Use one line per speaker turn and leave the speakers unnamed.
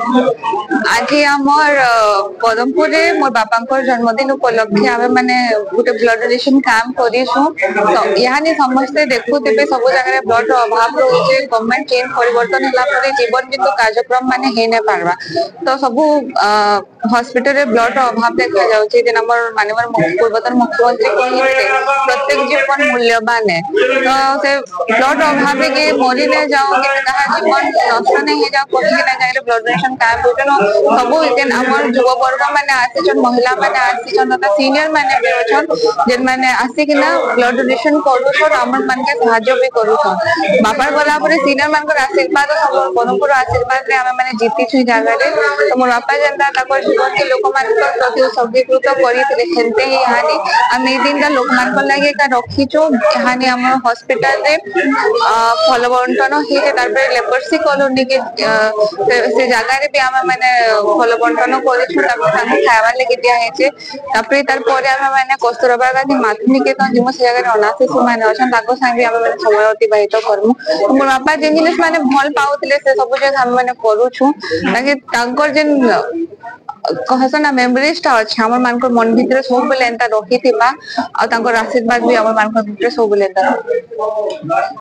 आज आमर पदमपुर मोर बापा जन्मदिन उपलक्षे आम मैंने गोटे ब्लड डोनेशन कैंप करूँ। तो यहाँ समस्ते देखुवे सब जगह ब्लड अभाव रोचे। गवर्नमेंट चेंज परिवर्तन है जीवन किंतु कार्यक्रम माने हो नहीं पार्बा। तो सब हॉस्पिटल ब्लड अभाव देखा जाऊँ। माननीय पूर्वतन मुख्यमंत्री प्रत्येक जीवन मूल्यवान है। तो से ब्लड अभाव के मरी नहीं जाऊँ जीवन नष्ट नहीं हो जाओ कहीं ब्लड डोनेशन कैंप सब युव वर्ग मैंने आसीचन महिला मैंने आसीचन तथा सीनियर मैंने भी अच्छन जेन मैंने आसिकिना ब्लड डोनेशन करूछन हमर मन के सहायता भी करूछन। बापा गला परे सीनियर मान को आशीर्वाद सब परमपुर आशीर्वाद रे हम माने जीती छु जगह रे। तो मोर बापा जनता ताको जीवन के लोक मान को प्रति सौगीकृत करिते खेलते ही हानि हम ए दिन दा लोक मान को लागे का रखी छु हानि हमर हॉस्पिटल रे फल बंटन हे तार पर लेपर्सी कॉलोनी के से जगह रे भी हम माने फल बंटन करिछु खावा लगे दिया है। तार परे हम माने कस्तूरबा गांधी माध्यमिक जिमो से जगह अनाथ शिशु माने अछन ताको संगे हम माने समय अतिबाहित करमु। मोर बापा जे जिनिस माने भल पाउतले से सब जे हम माने करूछु ताकि तांकर जेन कहसना मेमोरीज ता अछि हमर मान को मन भीतर सब बेले एंता रखिथिबा आ तांकर आशीर्वाद भी हमर मान को भीतर सब बेले एंता।